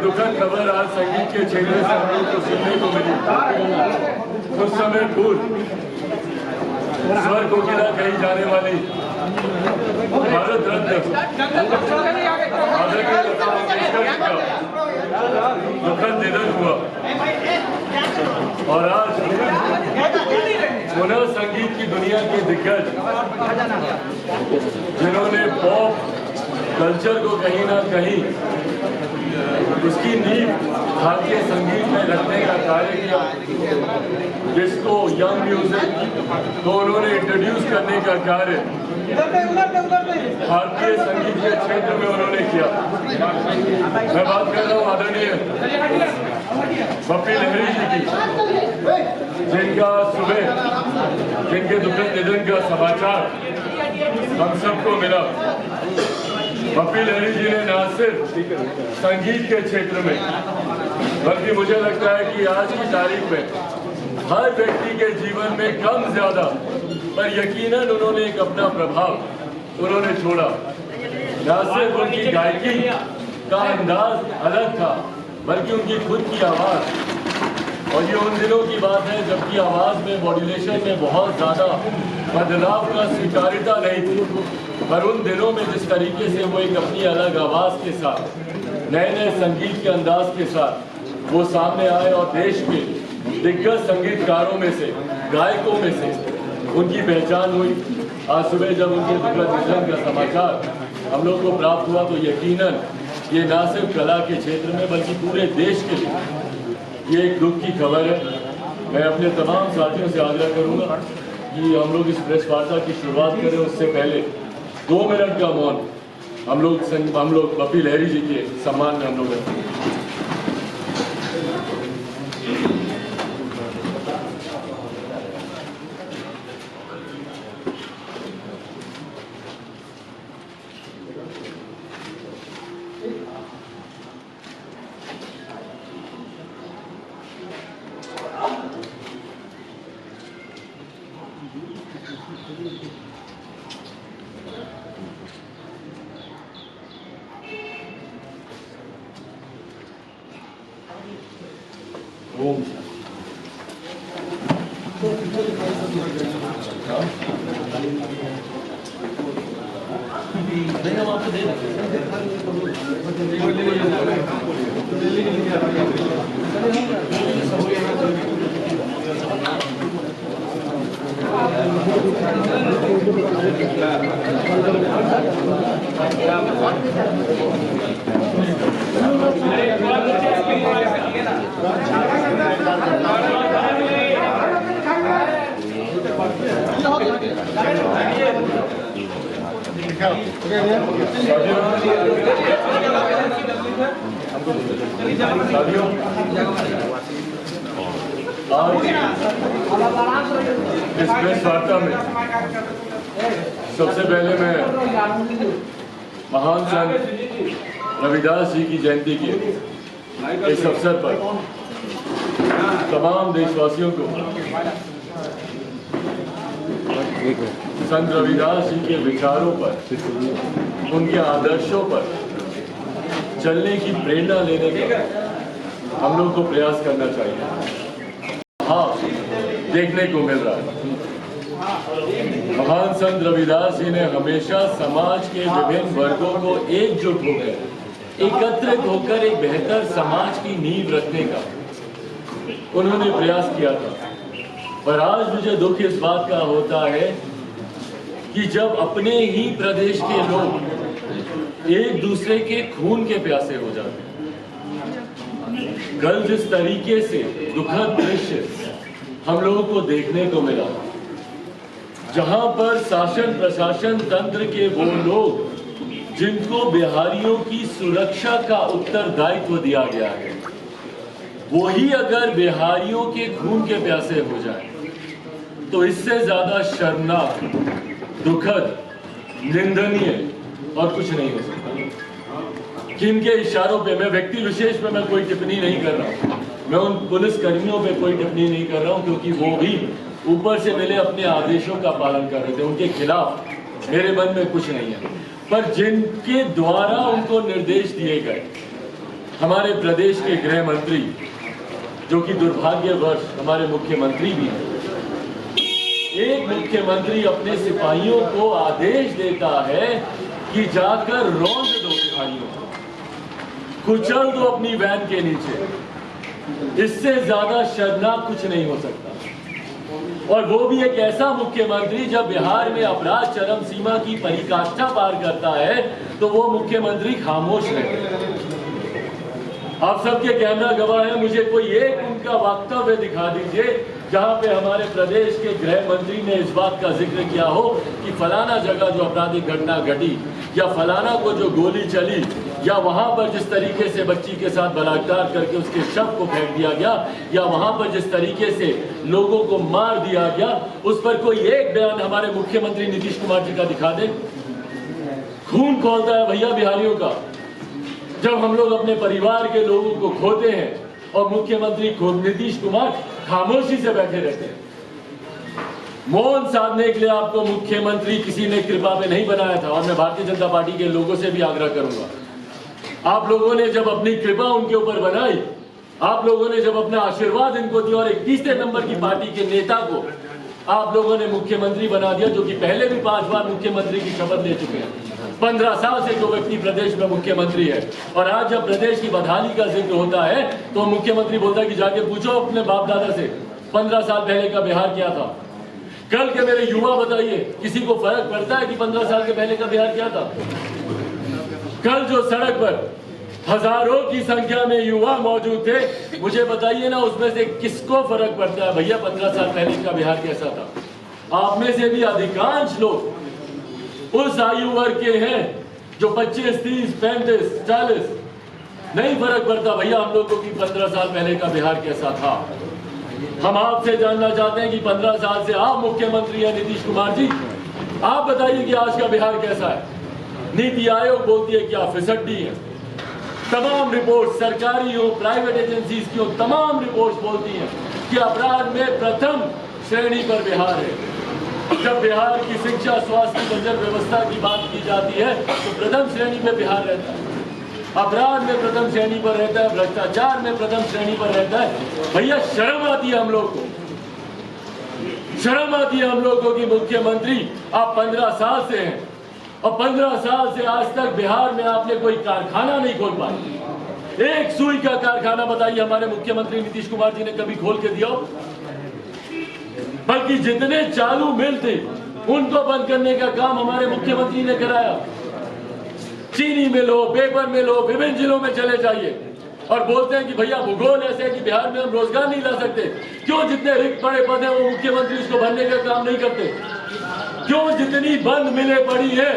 दुखद खबर आज संगीत के क्षेत्र से हम लोग को सुनने को मिली। कुछ समय पूर्व स्वर कोकिला कही जाने वाली भारत रत्न दुखद निधन हुआ और आज पुनः संगीत की दुनिया के दिग्गज जिन्होंने पॉप कल्चर को कहीं ना कहीं उसकी नींव भारतीय संगीत में रखने का कार्य किया, जिसको यंग म्यूजिक को उन्होंने इंट्रोड्यूस करने का कार्य भारतीय संगीत के क्षेत्र में उन्होंने किया। मैं बात कर रहा हूँ आदरणीय पप्पी लहरी जी की, जिनका सुबह जिनके दुखद निधन का समाचार हम सबको मिला। पप्पी लहरी जी ने न सिर्फ संगीत के क्षेत्र में बल्कि मुझे लगता है कि आज की तारीख में हर व्यक्ति के जीवन में कम ज्यादा पर यकीनन उन्होंने एक अपना प्रभाव उन्होंने छोड़ा। न सिर्फ उनकी गायकी का अंदाज अलग था बल्कि उनकी खुद की आवाज, और ये उन दिनों की बात है जबकि आवाज में मॉड्यूलेशन में बहुत ज्यादा बदलाव का स्वीकार्यता नहीं थी, पर उन दिनों में जिस तरीके से वो एक अपनी अलग आवाज के साथ नए नए संगीत के अंदाज के साथ वो सामने आए और देश के दिग्गज संगीतकारों में से, गायकों में से उनकी पहचान हुई। आज सुबह जब उनके दुखद निधन का समाचार हम लोग को प्राप्त हुआ तो यकीनन ये न सिर्फ कला के क्षेत्र में बल्कि पूरे देश के लिए ये एक दुख की खबर है। मैं अपने तमाम साथियों से आग्रह करूंगा कि हम लोग इस प्रेस वार्ता की शुरुआत करें उससे पहले 2 मिनट का मौन हम लोग पप्पी लहरी जी के सम्मान में हम लोग रखें। इस प्रेस वार्ता में सबसे पहले मैं महान संत रविदास जी की जयंती के इस अवसर पर तमाम देशवासियों को संत रविदास जी के विचारों पर, उनके आदर्शों पर चलने की प्रेरणा लेने का हम लोग को प्रयास करना चाहिए। हाँ, देखने को मिल रहा है महान संत रविदास जी ने हमेशा समाज के विभिन्न वर्गों को एकजुट होकर, एकत्रित होकर एक बेहतर समाज की नींव रखने का उन्होंने प्रयास किया था। पर आज मुझे दुख इस बात का होता है कि जब अपने ही प्रदेश के लोग एक दूसरे के खून के प्यासे हो जाते हैं। कल जिस तरीके से दुखद दृश्य हम लोगों को देखने को मिला, जहां पर शासन प्रशासन तंत्र के वो लोग जिनको बिहारियों की सुरक्षा का उत्तरदायित्व दिया गया है, वही अगर बिहारियों के खून के प्यासे हो जाए तो इससे ज्यादा शर्मनाक, दुखद, निंदनीय और कुछ नहीं हो सकता। किनके इशारों पे, मैं व्यक्ति विशेष पे मैं कोई टिप्पणी नहीं कर रहा हूँ, मैं उन पुलिस कर्मियों पे कोई टिप्पणी नहीं कर रहा हूँ, क्योंकि वो भी ऊपर से मिले अपने आदेशों का पालन कर रहे थे। उनके खिलाफ मेरे मन में कुछ नहीं है, पर जिनके द्वारा उनको निर्देश दिए गए हमारे प्रदेश के गृह मंत्री, जो कि दुर्भाग्यवश हमारे मुख्यमंत्री भी हैं, एक मुख्यमंत्री अपने सिपाहियों को आदेश देता है कि जाकर रौंद दो सिपाहियों को, कुचल दो अपनी वैन के नीचे। इससे ज्यादा शर्मनाक कुछ नहीं हो सकता। और वो भी एक ऐसा मुख्यमंत्री, जब बिहार में अपराध चरम सीमा की पराकाष्ठा पार करता है तो वो मुख्यमंत्री खामोश रहते हैं। आप सबके कैमरा गवाह है, मुझे कोई एक उनका वक्तव्य दिखा दीजिए जहां पे हमारे प्रदेश के गृह मंत्री ने इस बात का जिक्र किया हो कि फलाना जगह जो आपराधिक घटना घटी, या फलाना को जो गोली चली, या वहां पर जिस तरीके से बच्ची के साथ बलात्कार करके उसके शव को फेंक दिया गया, या वहां पर जिस तरीके से लोगों को मार दिया गया, उस पर कोई एक बयान हमारे मुख्यमंत्री नीतीश कुमार जी का दिखा दे। खून खौलता है भैया बिहारियों का जब हम लोग अपने परिवार के लोगों को खोते हैं और मुख्यमंत्री खुद नीतीश कुमार खामोशी से बैठे रहते हैं। मौन साधने के लिए आपको मुख्यमंत्री किसी ने कृपा में नहीं बनाया था, और मैं भारतीय जनता पार्टी के लोगों से भी आग्रह करूंगा, आप लोगों ने जब अपनी कृपा उनके ऊपर बनाई, आप लोगों ने जब अपना आशीर्वाद इनको दिया, और एक तीसरे नंबर की पार्टी के नेता को आप लोगों ने मुख्यमंत्री बना दिया, जो कि पहले भी 5 बार मुख्यमंत्री की शपथ ले चुके हैं। 15 साल से जो व्यक्ति प्रदेश में मुख्यमंत्री है, और आज जब प्रदेश की बदहाली का जिक्र होता है तो मुख्यमंत्री बोलता है कि जाके पूछो अपने बाप दादा से 15 साल पहले का बिहार क्या था। कल के मेरे युवा बताइए, किसी को फर्क पड़ता है कि 15 साल के पहले का बिहार क्या था? कल जो सड़क पर हजारों की संख्या में युवा मौजूद थे, मुझे बताइए ना, उसमें से किसको फर्क पड़ता है भैया 15 साल पहले का बिहार कैसा था? आप में से भी अधिकांश लोग उस आयु वर्ग के हैं जो 25, 30, 35, 40, नहीं फर्क पड़ता भैया हम लोगों को कि 15 साल पहले का बिहार कैसा था। हम आपसे जानना चाहते हैं कि 15 साल से आप मुख्यमंत्री हैं नीतीश कुमार जी, आप बताइए कि आज का बिहार कैसा है। नीति आयोग बोलती है कि आप फिसड्डी हैं। तमाम रिपोर्ट, सरकारी हो, प्राइवेट एजेंसीज की हो, तमाम रिपोर्ट बोलती हैं कि अपराध में प्रथम श्रेणी पर बिहार है। जब बिहार की शिक्षा, स्वास्थ्य, बंजर व्यवस्था की बात की जाती है तो प्रथम श्रेणी में बिहार रहता है, अपराध में प्रथम श्रेणी पर रहता है, भ्रष्टाचार में प्रथम श्रेणी पर रहता है। भैया शर्म आती है हम लोग को, शर्म आती है हम लोग को कि मुख्यमंत्री आप 15 साल से हैं, और 15 साल से आज तक बिहार में आपने कोई कारखाना नहीं खोल पाया। एक सुई का कारखाना बताइए हमारे मुख्यमंत्री नीतीश कुमार जी ने कभी खोल के दिया? बल्कि जितने चालू मिल थे उनको बंद करने का काम हमारे मुख्यमंत्री ने कराया। चीनी मिल हो, पेपर मिल हो, विभिन्न जिलों में चले जाइए और बोलते हैं कि भैया भूगोल ऐसे है कि बिहार में हम रोजगार नहीं ला सकते। क्यों जितने रिक्त पड़े पद हैं वो मुख्यमंत्री उसको भरने का काम नहीं करते? क्यों जितनी बंद मिलें पड़ी है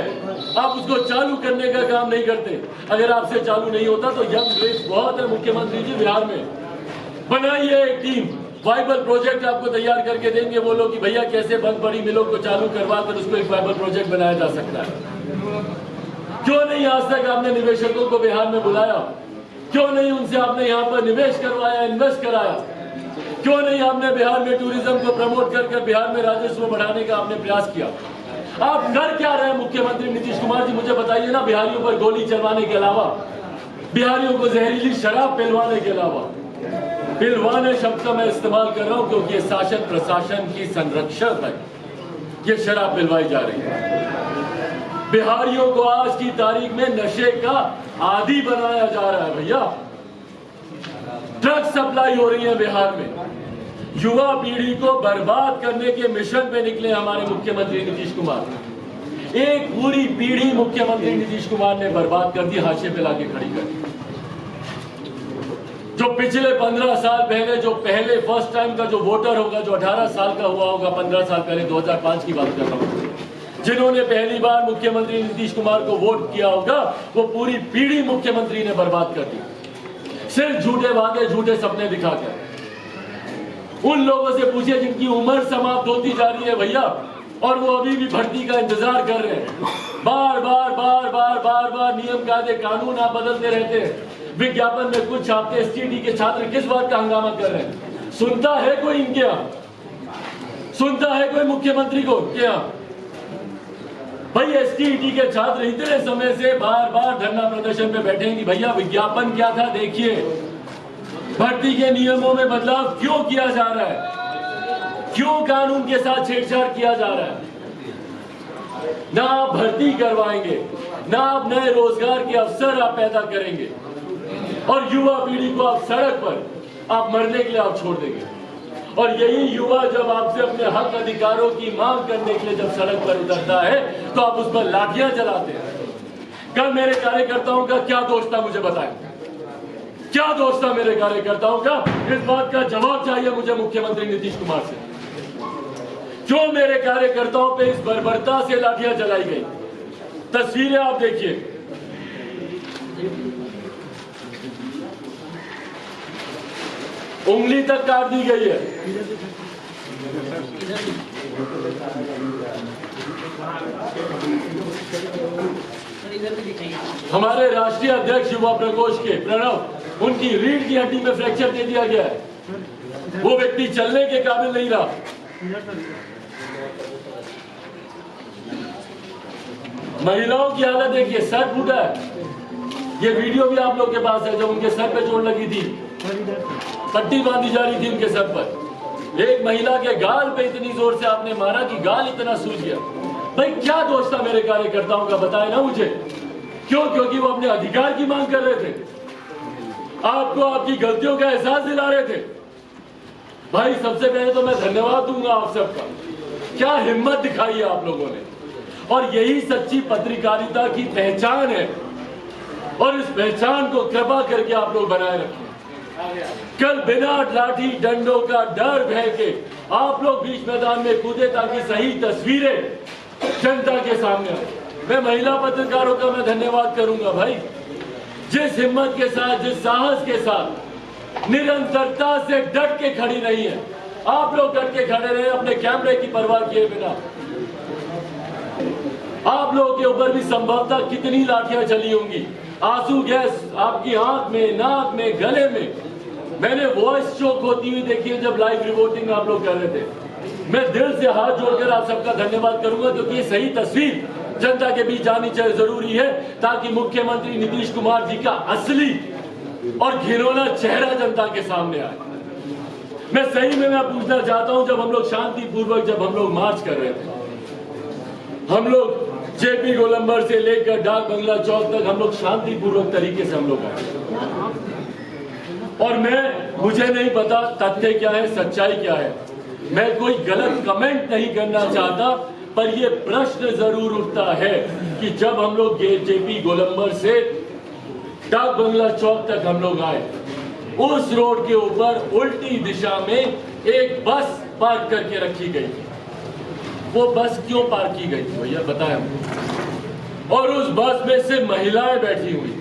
आप उसको चालू करने का काम नहीं करते? अगर आपसे चालू नहीं होता तो यंग ग्रेड्स बहुत है मुख्यमंत्री जी बिहार में। बनाइए एक टीम, वाइबल प्रोजेक्ट आपको तैयार करके देंगे, वो लोग कि भैया कैसे बंद पड़ी मिलों को चालू करवा कर उसको एक वाइबल प्रोजेक्ट बनाया जा सकता है। क्यों नहीं आज तक आपने निवेशकों को बिहार में बुलाया? क्यों नहीं उनसे आपने यहाँ पर निवेश करवाया, इन्वेस्ट कराया? क्यों नहीं आपने बिहार में टूरिज्म को प्रमोट कर बिहार में राजस्व बढ़ाने का आपने प्रयास किया? आप कर क्या रहे हैं मुख्यमंत्री नीतीश कुमार जी, मुझे बताइए ना। बिहारियों पर गोली चलवाने के अलावा, बिहारियों को जहरीली शराब पिलवाने के अलावा, पिलवाने शब्द का मैं इस्तेमाल कर रहा हूं क्योंकि ये शासन प्रशासन की संरक्षक है, ये शराब पिलवाई जा रही है। बिहारियों को आज की तारीख में नशे का आदी बनाया जा रहा है भैया। ड्रग्स सप्लाई हो रही है बिहार में। युवा पीढ़ी को बर्बाद करने के मिशन पे निकले हमारे मुख्यमंत्री नीतीश कुमार। एक पूरी पीढ़ी मुख्यमंत्री नीतीश कुमार ने बर्बाद कर दी, हाशिए पे लाके खड़ी कर दी। जो पिछले 15 साल पहले, जो पहले फर्स्ट टाइम का जो वोटर होगा, जो 18 साल का हुआ होगा, 15 साल पहले 2005 की बात कर रहा हूं, जिन्होंने पहली बार मुख्यमंत्री नीतीश कुमार को वोट किया होगा, वो पूरी पीढ़ी मुख्यमंत्री ने बर्बाद कर दी। सिर्फ झूठे वादे, झूठे सपने दिखाकर। उन लोगों से पूछिए जिनकी उम्र समाप्त होती जा रही है भैया, और वो अभी भी भर्ती का इंतजार कर रहे हैं। बार बार बार बार बार बार नियम कायदे कानून आप बदलते रहते हैं। विज्ञापन में कुछ छापते, एसटीडी के छात्र किस बात का हंगामा कर रहे हैं? सुनता है कोई इनके यहाँ? सुनता है कोई मुख्यमंत्री को? क्या भाई एसटीईटी के छात्र इतने समय से बार बार धरना प्रदर्शन पे बैठे हैं कि भैया विज्ञापन क्या था देखिए, भर्ती के नियमों में बदलाव क्यों किया जा रहा है, क्यों कानून के साथ छेड़छाड़ किया जा रहा है। ना आप भर्ती करवाएंगे, ना आप नए रोजगार के अवसर आप पैदा करेंगे, और युवा पीढ़ी को आप सड़क पर आप मरने के लिए आप छोड़ देंगे। और यही युवा जब आपसे अपने हक अधिकारों की मांग करने के लिए जब सड़क पर उतरता है तो आप उस पर लाठियां चलाते हैं। कल मेरे कार्यकर्ताओं का क्या दोष था मुझे बताएं, क्या दोष था मेरे कार्यकर्ताओं का? इस बात का जवाब चाहिए मुझे मुख्यमंत्री नीतीश कुमार से। क्यों मेरे कार्यकर्ताओं पे इस बर्बरता से लाठियां चलाई गई? तस्वीरें आप देखिए, उंगली तक काट दी गई है। हमारे राष्ट्रीय अध्यक्ष युवा प्रकोष्ठ के प्रणव, उनकी रीढ़ की हड्डी में फ्रैक्चर दे दिया गया है, वो व्यक्ति चलने के काबिल नहीं रहा। महिलाओं की हालत देखिए, सर फूटा है। ये वीडियो भी आप लोग के पास है, जब उनके सर पे चोट लगी थी, पट्टी बांधी जा रही थी उनके सर पर। एक महिला के गाल पे इतनी जोर से आपने मारा कि गाल इतना सूज गया। भाई क्या दोष था मेरे कार्यकर्ताओं का, बताए ना मुझे। क्यों? क्योंकि वो अपने अधिकार की मांग कर रहे थे, आपको आपकी गलतियों का एहसास दिला रहे थे। भाई सबसे पहले तो मैं धन्यवाद दूंगा आप सबका, क्या हिम्मत दिखाई है आप लोगों ने, और यही सच्ची पत्रकारिता की पहचान है, और इस पहचान को कृपा करके आप लोग बनाए रखें। कल बिना लाठी डंडों का डर भय के आप लोग बीच मैदान में कूदे ताकि सही तस्वीरें जनता के सामने आए। मैं महिला पत्रकारों का मैं धन्यवाद करूंगा भाई, जिस हिम्मत के साथ, जिस साहस के साथ, निरंतरता से डट के खड़ी रही है। आप लोग डट के खड़े रहे अपने कैमरे की परवाह किए बिना। आप लोगों के ऊपर भी संभवतः कितनी लाठियां चली होंगी, आंसू गैस आपकी आंख में, नाक में, गले में। मैंने वॉइस चोक होती हुई देखी है जब लाइव रिपोर्टिंग आप लोग कर रहे थे। मैं दिल से हाथ जोड़कर आप सबका धन्यवाद करूंगा, क्योंकि ये सही तस्वीर जनता के बीच आनी चाहिए, जरूरी है, ताकि मुख्यमंत्री नीतीश कुमार जी का असली और घिनौना चेहरा जनता के सामने आए। मैं सही में मैं पूछना चाहता हूं, जब हम लोग शांतिपूर्वक जब हम लोग मार्च कर रहे थे, हम लोग जेपी गोलंबर से लेकर डाक बंगला चौक तक हम लोग शांतिपूर्वक तरीके से हम लोग आए, और मुझे नहीं पता तथ्य क्या है, सच्चाई क्या है। मैं कोई गलत कमेंट नहीं करना चाहता, पर यह प्रश्न जरूर उठता है कि जब हम लोग जेपी गोलंबर से डाक बंगला चौक तक हम लोग आए, उस रोड के ऊपर उल्टी दिशा में एक बस पार्क करके रखी गई। वो बस क्यों पार्क की गई थी भैया बताएं? और उस बस में से महिलाएं बैठी हुई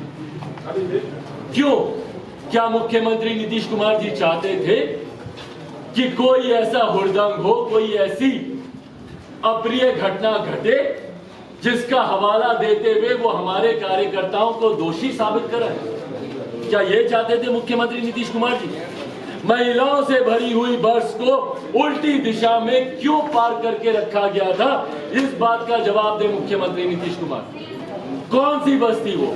क्यों? क्या मुख्यमंत्री नीतीश कुमार जी चाहते थे कि कोई ऐसा हुड़दंग हो, कोई ऐसी अप्रिय घटना घटे जिसका हवाला देते हुए वो हमारे कार्यकर्ताओं को दोषी साबित कराए? क्या ये चाहते थे मुख्यमंत्री नीतीश कुमार जी? महिलाओं से भरी हुई बस को उल्टी दिशा में क्यों पार्क करके रखा गया था, इस बात का जवाब दे मुख्यमंत्री नीतीश कुमार। कौन सी बस थी वो?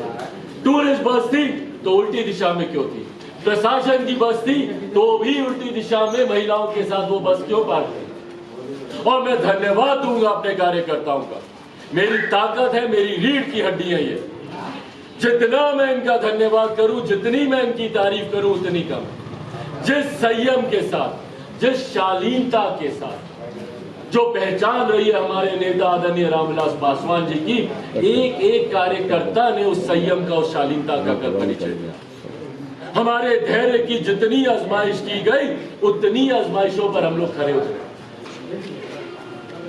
टूरिस्ट बस थी तो उल्टी दिशा में क्यों थी? प्रशासन की बस थी तो भी उल्टी दिशा में महिलाओं के साथ वो बस क्यों पार्क थी? और मैं धन्यवाद दूंगा अपने कार्यकर्ताओं का, मेरी ताकत है, मेरी रीढ़ की हड्डी है ये। जितना मैं इनका धन्यवाद करूं, जितनी मैं इनकी तारीफ करूं उतनी कम। जिस संयम के साथ, जिस शालीनता के साथ जो पहचान रही है हमारे नेता आदरणीय रामविलास पासवान जी की, एक एक कार्यकर्ता ने उस संयम का, उस शालीनता का कल परिचय दिया। हमारे धैर्य की जितनी आजमाइश की गई उतनी आजमाइशों पर हम लोग खड़े उतरे।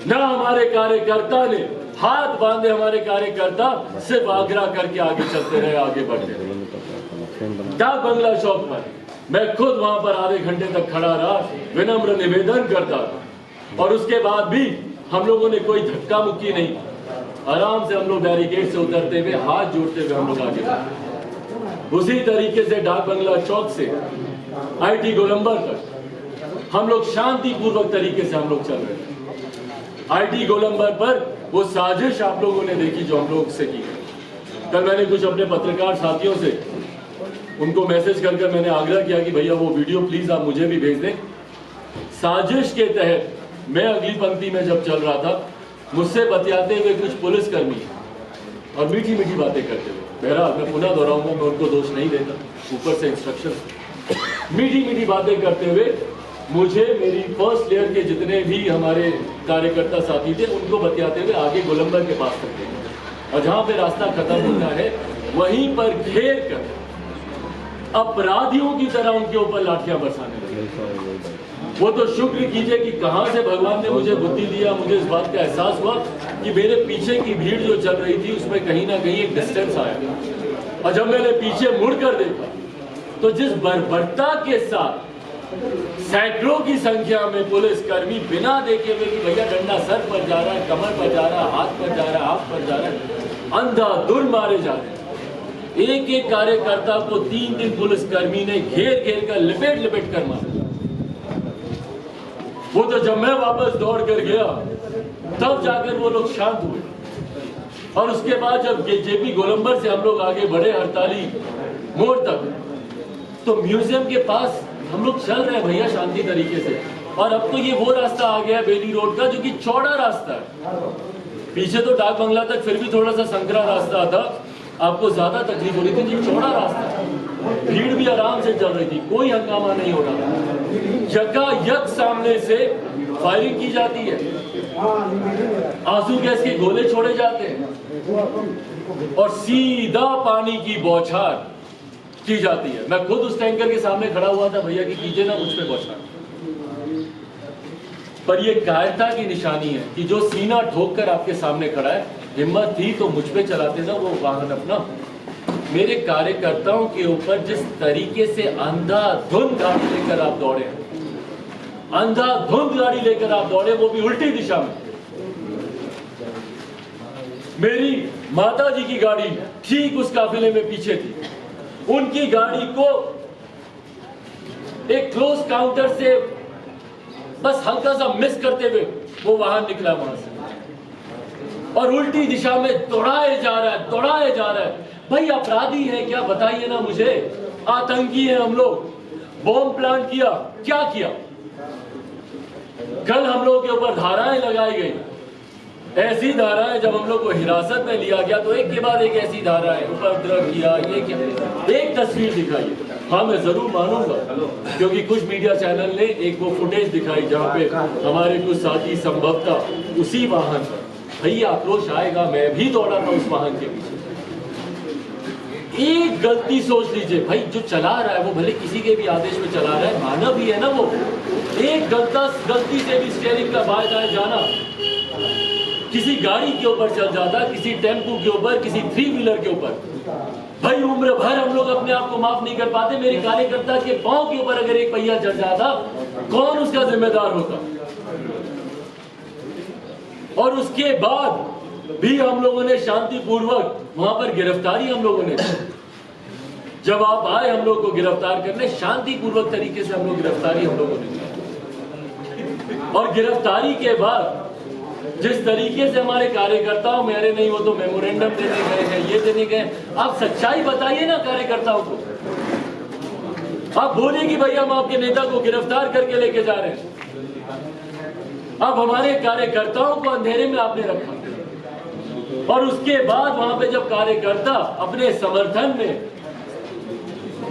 ना हमारे कार्यकर्ता ने हाथ बांधे, हमारे कार्यकर्ता सिर्फ आग्रह करके आगे चलते रहे, आगे बढ़ते रहे। डाक बंगला चौक पर मैं खुद वहां पर आधे घंटे तक खड़ा रहा, विनम्र निवेदन करता था, और उसके बाद भी हम लोगों ने कोई धक्का मुक्की नहीं, आराम से हम लोग बैरिकेड से उतरते हुए, हाथ जोड़ते हुए हम लोग आगे बढ़े। उसी तरीके से डाक बंगला चौक से आईटी गोलंबर तक हम लोग शांतिपूर्वक तरीके से हम लोग चल रहे थे। आईटी गोलंबर पर वो साजिश आप लोगों ने देखी जो हम लोग से की। कल मैंने कुछ अपने पत्रकार साथियों से उनको मैसेज कर मैंने आग्रह किया कि भैया वो वीडियो प्लीज आप मुझे भी भेज दें। साजिश के तहत मैं अगली पंक्ति में जब चल रहा था, मुझसे बतियाते हुए कुछ पुलिसकर्मी और मीठी मीठी बातें करते हुए, बहरहाल मैं पुनः दोहराऊंगा, मैं उनको दोष नहीं देता, ऊपर से इंस्ट्रक्शन, मीठी मीठी बातें करते हुए मुझे मेरी फर्स्ट लेयर के जितने भी हमारे कार्यकर्ता साथी थे उनको बतियाते हुए आगे गोलंबर के पास तक गए, और जहां पे रास्ता खत्म होता है वहीं पर घेर कर अपराधियों की तरह उनके ऊपर लाठियां बरसाने लगे। वो तो शुक्र कीजिए कि कहां से भगवान ने मुझे बुद्धि दिया, मुझे इस बात का एहसास हुआ कि मेरे पीछे की भीड़ जो चल रही थी उसमें कहीं ना कहीं एक डिस्टेंस आया, और जब मैंने पीछे मुड़कर देखा तो जिस बर्बरता के साथ सैकड़ों की संख्या में पुलिसकर्मी बिना देखे हुए कि भैया डंडा सर पर जा रहा है, कमर पर जा रहा है, हाथ पर जा रहा है, हाथ पर जा रहा है, अंधाधुंध मारे जा रहे हैं। एक एक कार्यकर्ता को 3 पुलिसकर्मी ने घेर घेर कर लिपेट कर मारा। वो तो जब मैं वापस दौड़ कर गया तब जाकर वो लोग शांत हुए, और उसके बाद जब जेपी गोलंबर से हम लोग आगे बढ़े हड़ताली मोड़ तक, तो म्यूजियम के पास हम लोग चल रहे हैं भैया शांति तरीके से, और अब तो ये वो रास्ता आ गया बेली रोड का जो कि चौड़ा रास्ता है। पीछे तो डाक बंगला तक फिर भी थोड़ा सा संकरा रास्ता था, आपको ज्यादा तकलीफ हो रही थी, जी चौड़ा रास्ता, भीड़ भी आराम से चल रही थी, कोई हंगामा नहीं हो रहा था। यकायक सामने से फायरिंग की जाती है, आंसू गैस के गोले छोड़े जाते हैं और सीधा पानी की बौछार की जाती है। मैं खुद उस टैंकर के सामने खड़ा हुआ था, भैया कि कीजिए ना मुझ पे बौछार। पर ये कायरता की निशानी है कि जो सीना ठोक कर आपके सामने खड़ा है, हिम्मत थी तो मुझ पे चलाते ना वो वाहन अपना। मेरे कार्यकर्ताओं के ऊपर जिस तरीके से अंधाधुंध गाड़ी लेकर आप दौड़े, अंधाधुंध गाड़ी लेकर आप दौड़े, वो भी उल्टी दिशा में। मेरी माता जी की गाड़ी ठीक उस काफिले में पीछे थी, उनकी गाड़ी को एक क्लोज काउंटर से बस हल्का सा मिस करते हुए वो वाहन निकला वहां से, और उल्टी दिशा में दौड़ाए जा रहा है। भाई अपराधी है क्या, बताइए ना मुझे, आतंकी है हम लोग, बॉम्ब प्लांट किया, क्या किया? कल हम लोगों के ऊपर धाराएं लगाई गई, ऐसी धाराएं जब हम लोग को हिरासत में लिया गया तो एक के बाद एक ऐसी धाराएं, उपद्रव किया, ये क्या, एक तस्वीर दिखाई। हाँ मैं जरूर मानूंगा क्योंकि कुछ मीडिया चैनल ने एक वो फुटेज दिखाई जहां पे हमारे कुछ साथी संभवतः उसी वाहन पर, भैया आक्रोश आएगा, मैं भी दौड़ा था उस वाहन के पीछे। एक गलती सोच लीजिए, भाई जो चला रहा है वो भले किसी के भी आदेश में चला रहा है, मानव ही है ना वो, एक गलती से भी स्टीयरिंग का बाएं दाएं जाना, किसी गाड़ी के ऊपर चल जाता, किसी टेम्पू के ऊपर, किसी 3 व्हीलर के ऊपर, भाई उम्र भर हम लोग अपने आप को माफ नहीं कर पाते। मेरे कार्यकर्ता के पांव के ऊपर अगर एक पहिया चढ़ जाता, कौन उसका जिम्मेदार होता? और उसके बाद भी हम लोगों ने शांतिपूर्वक वहां पर गिरफ्तारी हम लोगों ने, जब आप आए हम लोग को गिरफ्तार करने, शांतिपूर्वक तरीके से हम लोग गिरफ्तारी हम लोगों ने, और गिरफ्तारी के बाद जिस तरीके से हमारे कार्यकर्ताओं, मेरे नहीं वो तो मेमोरेंडम देने गए हैं, ये देने गए, आप सच्चाई बताइए ना कार्यकर्ताओं को। आप बोलिए कि भैया हम आपके नेता को गिरफ्तार करके लेके जा रहे हैं। अब हमारे कार्यकर्ताओं को अंधेरे में आपने रखा, और उसके बाद वहां पे जब कार्यकर्ता अपने समर्थन में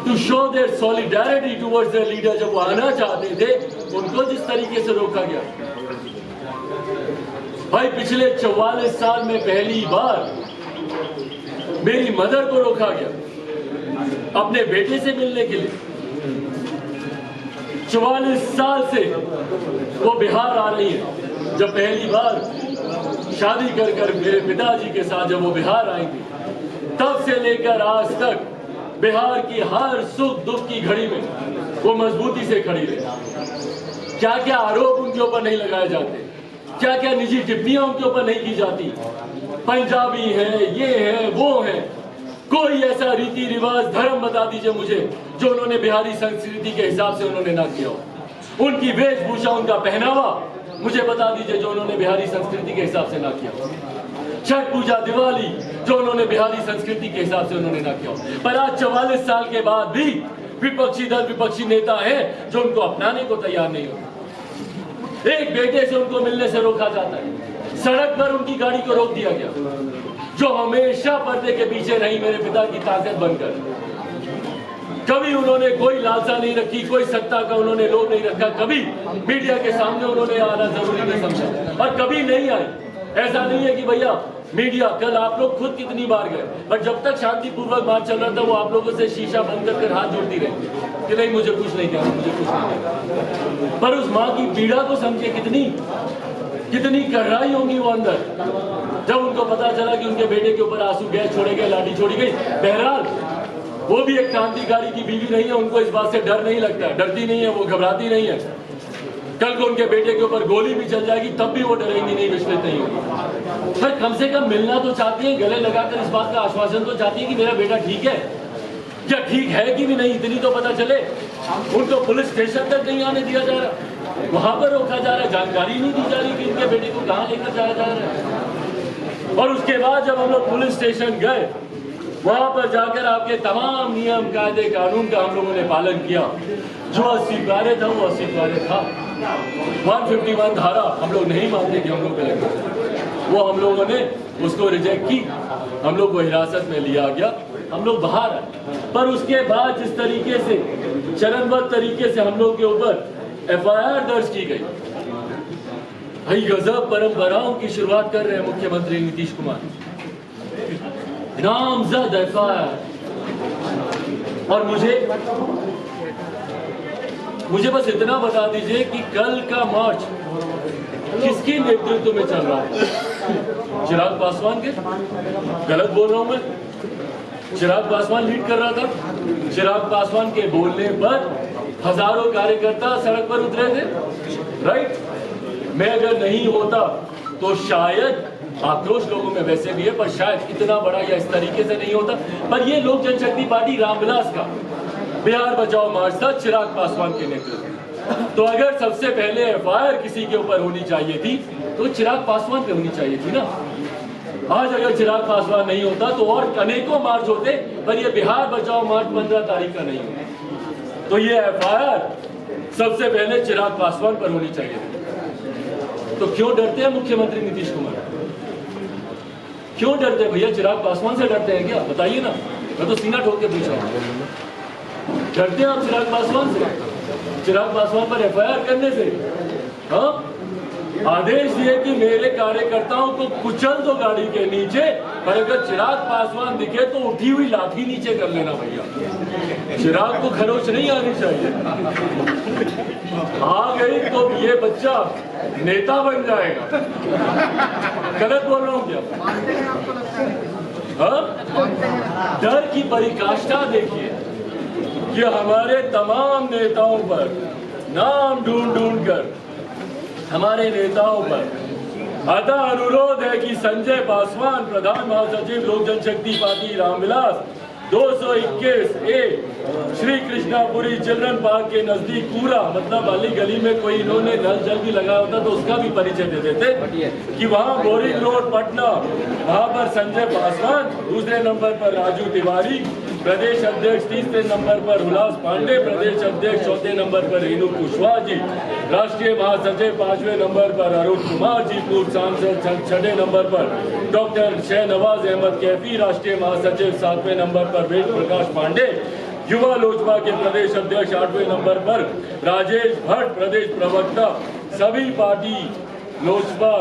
to show their solidarity towards their leader जब वो आना चाहते थे, उनको जिस तरीके से रोका गया, भाई पिछले 44 साल में पहली बार मेरी मदर को रोका गया अपने बेटे से मिलने के लिए। 44 साल से वो बिहार आ रही है, जब पहली बार शादी कर मेरे पिताजी के साथ जब वो बिहार आई थी, तब से लेकर आज तक बिहार की हर सुख दुख की घड़ी में वो मजबूती से खड़ी रही। क्या क्या आरोप उनके ऊपर नहीं लगाए जाते, क्या क्या निजी टिप्पणियां उनके ऊपर नहीं की जाती, पंजाबी है, ये है, वो है, कोई ऐसा रीति रिवाज धर्म बता दीजिए मुझे जो उन्होंने बिहारी संस्कृति के हिसाब से उन्होंने ना किया हो। उनकी वेशभूषा, उनका पहनावा मुझे बता दीजिए जो उन्होंने बिहारी संस्कृति के हिसाब से ना किया हो। छठ पूजा, दिवाली, जो उन्होंने बिहारी संस्कृति के हिसाब से उन्होंने ना किया। पर आज 44 साल के बाद भी विपक्षी दल, विपक्षी नेता है जो उनको अपनाने को तैयार नहीं होते। एक बेटे से उनको मिलने से रोका जाता है, सड़क पर उनकी गाड़ी को रोक दिया गया, जो हमेशा पर्दे के पीछे रही मेरे पिता की ताकत बनकर। कभी उन्होंने कोई लालसा नहीं रखी, कोई सत्ता का उन्होंने लोभ नहीं रखा, कभी मीडिया के सामने उन्होंने आना जरूरी नहीं समझा और कभी नहीं आए। ऐसा नहीं है कि भैया मीडिया, कल आप लोग खुद कितनी बार गए, पर जब तक शांतिपूर्वक बात चल रहा था वो आप लोगों से शीशा बंद कर हाथ जोड़ती रही कि नहीं मुझे कुछ नहीं कहना, मुझे कुछ नहीं कहना। पर उस माँ की पीड़ा को समझे कितनी कर्राई होंगी वो अंदर, जब उनको पता चला कि उनके बेटे के ऊपर आंसू गैस छोड़े गए, लाठी छोड़ी गई। बहरहाल वो भी एक क्रांतिकारी की बीवी नहीं है, उनको इस बात से डर नहीं लगता, डरती नहीं है, वो घबराती नहीं है। कल को उनके बेटे के ऊपर गोली भी चल जाएगी तब भी वो डरेंगी नहीं, विचलित नहीं होगी। पर कम से कम मिलना तो चाहती है, गले लगाकर इस बात का आश्वासन तो चाहती है कि मेरा बेटा ठीक है, क्या ठीक है कि भी नहीं, इतनी तो पता चले। उनको पुलिस स्टेशन तक नहीं आने दिया जा रहा, वहां पर रोका जा रहा है, जानकारी नहीं दी जा रही कि उनके बेटे को कहाँ लेकर जाया जा रहा है। और उसके बाद जब हम लोग पुलिस स्टेशन गए, वहां पर जाकर आपके तमाम नियम, कायदे, कानून का हम लोगों ने पालन किया। जो अस्वीकार्य था वो अस्वीकार्य था। 151 धारा हम लोग नहीं मानते कि हम लोग गलत हैं, वो हम लोगों ने उसको रिजेक्ट की, हम लोग को हिरासत में लिया गया, हम लोग बाहर आए। पर उसके बाद जिस तरीके से चरणबद्ध तरीके से हम लोग के ऊपर FIR दर्ज की गई, भाई गजब परंपराओं की शुरुआत कर रहे हैं मुख्यमंत्री नीतीश कुमार। नामजद FIR। और मुझे बस इतना बता दीजिए कि कल का मार्च किसके नेतृत्व में चल रहा है? चिराग पासवान के? गलत बोल रहा हूं मैं? चिराग पासवान लीड कर रहा था। चिराग पासवान के बोलने पर हजारों कार्यकर्ता सड़क पर उतरे थे, राइट? मैं अगर नहीं होता तो शायद आक्रोश लोगों में वैसे भी है, पर शायद इतना बड़ा या इस तरीके से नहीं होता। पर ये लोक जनशक्ति पार्टी रामविलास का बिहार बचाओ मार्च था, चिराग पासवान के नेतृत्व। तो अगर सबसे पहले FIR किसी के ऊपर होनी चाहिए थी तो चिराग पासवान पे होनी चाहिए थी ना। आज अगर चिराग पासवान नहीं होता तो और अनेकों मार्च होते, पर ये बिहार बचाओ मार्च 15 तारीख का नहीं होता। तो ये FIR सबसे पहले चिराग पासवान पर होनी चाहिए थी। तो क्यों डरते हैं मुख्यमंत्री नीतीश कुमार? क्यों डरते हैं भैया? चिराग पासवान से डरते हैं क्या? बताइए ना, मैं तो सीना ठोक के पूछ रहा हूँ। डरते हैं आप चिराग पासवान से? चिराग पासवान पर FIR करने से? हाँ, आदेश दिए कि मेरे कार्यकर्ताओं को कुचल दो गाड़ी के नीचे, पर अगर चिराग पासवान दिखे तो उठी हुई लाठी नीचे कर लेना भैया। चिराग को खरोच नहीं आनी चाहिए, आ गई तो ये बच्चा नेता बन जाएगा। गलत बोल रहा हूँ क्या? हाँ? डर की पराकाष्ठा देखिए कि हमारे तमाम नेताओं पर नाम ढूंढ कर, हमारे नेताओं पर अतः अनुरोध है कि संजय पासवान, प्रधान महासचिव Lok Janshakti party Ramvilas, 221A Shri Krishnapuri children park के नजदीक पूरा, मतलब वाली गली में कोई इन्होंने नल जल भी लगाया होता तो उसका भी परिचय दे देते कि वहाँ बोरिंग रोड पटना, वहाँ पर संजय पासवान, दूसरे नंबर पर राजू तिवारी, प्रदेश अध्यक्ष तीसरे नंबर पर हुलास पांडे, प्रदेश अध्यक्ष चौथे नंबर पर रेणु कुशवाहा जी, राष्ट्रीय महासचिव 5वें नंबर पर अरुण कुमार जी, पूर्व सांसद 6ठे नंबर पर डॉक्टर शहनवाज अहमद कैफी, राष्ट्रीय महासचिव 7वें नंबर पर वेद प्रकाश पांडे, युवा लोजपा के प्रदेश अध्यक्ष 8वें नंबर पर राजेश भट्ट, प्रदेश प्रवक्ता सभी पार्टी लोजपा,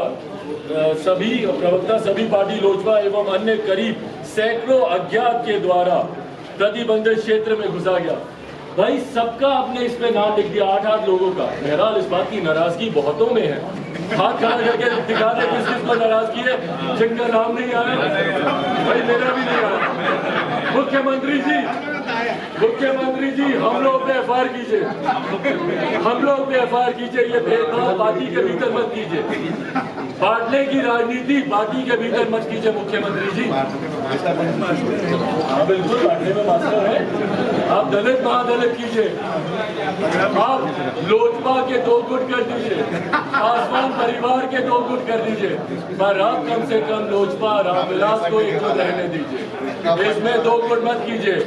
सभी पार्टी लोजपा एवं अन्य करीब सैकड़ों अज्ञात के द्वारा प्रतिबंधित क्षेत्र में घुसा गया। भाई सबका आपने इस पे नाम लिख दिया, 8 लोगों का। बहरहाल इस बात की नाराजगी बहुतों में है। हाथ खड़ा करके दिखा दे किस किस को नाराजगी है, जिनका नाम नहीं आया। भाई मेरा भी नहीं आया। मुख्यमंत्री जी हम लोग पे FIR कीजिए, हम लोग पे FIR कीजिए। ये भेदभाव पार्टी के भीतर मत कीजिए। बांटने की राजनीति पार्टी के भीतर मत कीजिए मुख्यमंत्री जी। हाँ बिल्कुल, बांटने में मास्टर है। आप दलित महादलित कीजिए, आप लोजपा के 2 गुट कर दीजिए, पासवान परिवार के 2 गुट कर दीजिए, पर आप कम से कम लोजपा रामविलास को एकजुट रहने दीजिए। इसमें 2 गुट मत कीजिए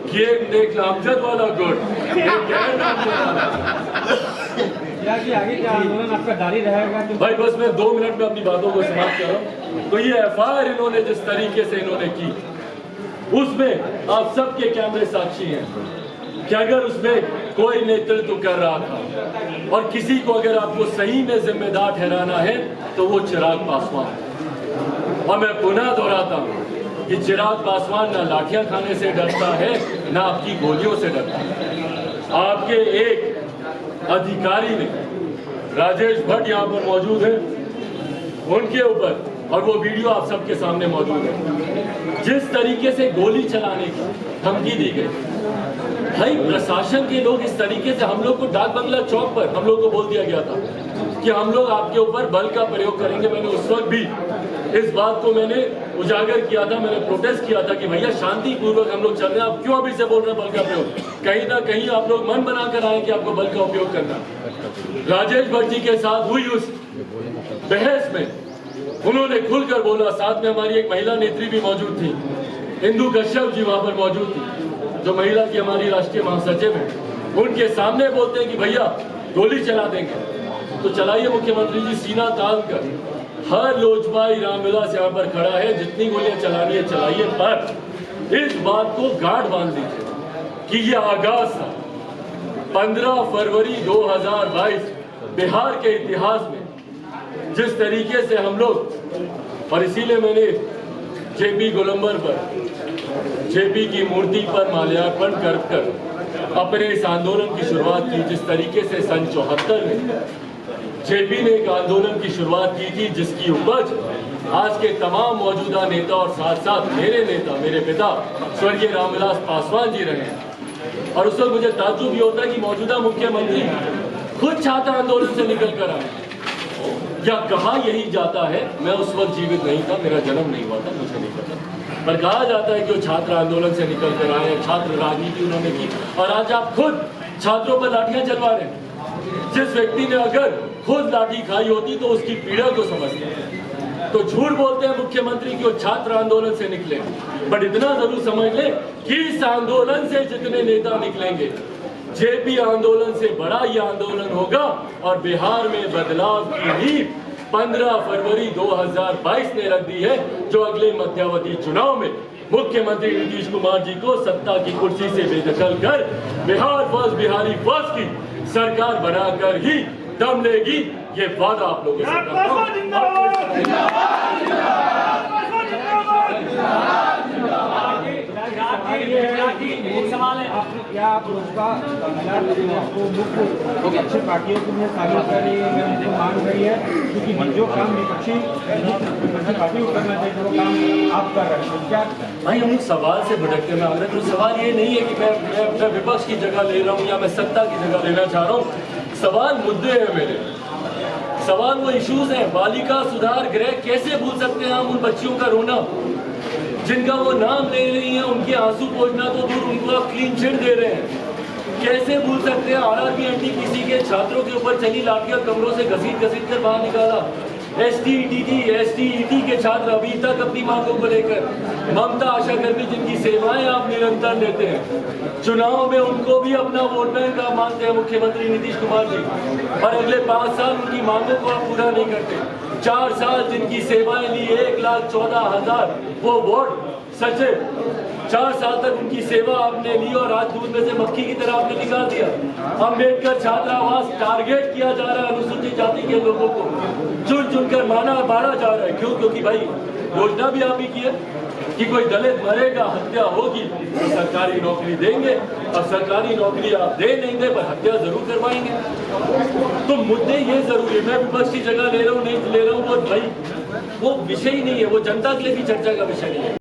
कि एक नामजद वाला गुट, एक गैर नामजद वाला। आगे क्या आंदोलन आपका जारी रहेगा? भाई बस मैं 2 मिनट में अपनी बातों को समाप्त कर रहा हूँ। तो ये FIR इन्होंने जिस तरीके से इन्होंने की, उसमें आप सबके कैमरे साक्षी हैं कि अगर उसमें कोई नेतृत्व कर रहा था और किसी को अगर आपको सही में जिम्मेदार ठहराना है तो वो चिराग पासवान। और मैं पुनः दोहराता हूँ कि चिराग पासवान ना लाठियां खाने से डरता है, ना आपकी गोलियों से डरता है। आपके एक अधिकारी ने, राजेश भट्ट यहाँ पर मौजूद है, उनके ऊपर, और वो वीडियो आप सबके सामने मौजूद है, जिस तरीके से गोली चलाने की धमकी दी गई। भाई प्रशासन के लोग इस तरीके से, हम लोग को डाक बंगला चौक पर हम लोग को बोल दिया गया था कि हम लोग आपके ऊपर बल का प्रयोग करेंगे। मैंने उस वक्त भी इस बात को मैंने उजागर किया था, मैंने प्रोटेस्ट किया था कि भैया शांतिपूर्वक हम लोग चल रहे हैं, आप क्यों अभी से बोल रहे हैं बल का प्रयोग? कहीं ना कहीं आप लोग मन बनाकर आए कि आपको बल का उपयोग करना। राजेश भट्ट जी के साथ हुई उस बहस में उन्होंने खुलकर बोला, साथ में हमारी एक महिला नेत्री भी मौजूद थी, इंदु कश्यप जी वहां पर मौजूद थी, जो महिला की हमारी राष्ट्रीय महासचिव है। उनके सामने बोलते हैं कि भैया गोली चला देंगे। तो चलाइए मुख्यमंत्री जी, सीना तान कर। हर लोजपाई रामविलास यहाँ पर खड़ा है, जितनी गोलियां चलानी है चलाइए, पर इस बात को गांठ बांध दीजिए कि ये आगाज था 15 फरवरी 2022 बिहार के इतिहास में, जिस तरीके से हम लोग, और इसीलिए मैंने जेपी गोलंबर पर, जेपी की मूर्ति पर माल्यार्पण कर अपने इस आंदोलन की शुरुआत की। जिस तरीके से सन 74 में जेपी ने एक आंदोलन की शुरुआत की थी, जिसकी उपज आज के तमाम मौजूदा नेता और साथ साथ मेरे नेता, मेरे पिता स्वर्गीय रामविलास पासवान जी रहे हैं। और उस वक्त मुझे ताज्जुब भी होता है कि मौजूदा मुख्यमंत्री खुद छात्र आंदोलन से निकल कर आए, या कहा यही जाता है, मैं उस वक्त जीवित नहीं था, मेरा जन्म नहीं हुआ था, मुझे नहीं पता, पर कहा जाता है कि वो छात्र आंदोलन से निकल कर आए, छात्र राजनीति उन्होंने की, और आज आप खुद छात्रों पर लाठियां चलवा रहे हैं। जिस व्यक्ति ने अगर खुद लाठी खाई होती तो उसकी पीड़ा को समझते हैं। तो झूठ बोलते हैं मुख्यमंत्री कि वो छात्र आंदोलन से निकले, बट इतना जरूर समझ ले कि इस आंदोलन से जितने नेता निकलेंगे, जेपी आंदोलन से बड़ा ये आंदोलन होगा, और बिहार में बदलाव की नींव 15 फरवरी 2022 ने रख दी है, जो अगले मध्यावधि चुनाव में मुख्यमंत्री नीतीश कुमार जी को सत्ता की कुर्सी से बेदखल कर बिहार फर्स्ट, बिहारी फर्स्ट की सरकार बनाकर ही दम लेगी। ये वादा आप लोगों से करता हूं। एक सवाल है, क्या आप लोजपा को अच्छी पार्टियों में शामिल कर रही है, उनको मांग रही है, क्योंकि जो काम विपक्षी पार्टी को करना चाहिए वो काम आप कर रहे हैं? क्या भाई हम सवाल से भटकते में आ रहे हैं। तो सवाल ये नहीं है कि मैं विपक्ष की जगह ले रहा हूँ या मैं सत्ता की जगह लेना चाह रहा हूँ। सवाल मुद्दे हैं मेरे, सवाल वो इश्यूज हैं। बालिका सुधार गृह, कैसे भूल सकते हैं हम उन बच्चियों का रोना जिनका वो नाम ले रही हैं, उनके आंसू पोंछना तो दूर, उनको आप क्लीन चिट दे रहे हैं। कैसे भूल सकते हैं आरआरबी एनटीपीसी के छात्रों के ऊपर चली लाठियां, कमरों से घसीट कर बाहर निकाला। एसटी के छात्र अभी तक अपनी मांगों को लेकर, ममता आशा कर्मी जिनकी सेवाएं आप निरंतर लेते हैं, चुनाव में उनको भी अपना वोट बैंक आप मानते हैं मुख्यमंत्री नीतीश कुमार जी, और अगले 5 साल उनकी मांगों को आप पूरा नहीं करते। 4 साल जिनकी सेवाएं ली, 1,14,000 वो वोट सचिव, 4 साल तक उनकी सेवा आपने ली, और आज दूध में से मक्खी की तरह आपने निकाल दिया। अम्बेडकर छात्रावास टारगेट किया जा रहा है अनुसूचित जाति के लोगों को, चुन कर मारा जा रहा है। क्यों? क्योंकि भाई योजना भी आप ही की है कि कोई दलित मरेगा, हत्या होगी तो सरकारी नौकरी देंगे, और सरकारी नौकरी आप दे नहीं दे पर हत्या जरूर करवाएंगे। तो मुद्दे ये जरूरी है। मैं विपक्ष की जगह ले रहा हूँ, नहीं ले रहा हूँ, वो भाई वो विषय ही नहीं है, वो जनता के लिए भी चर्चा का विषय नहीं है।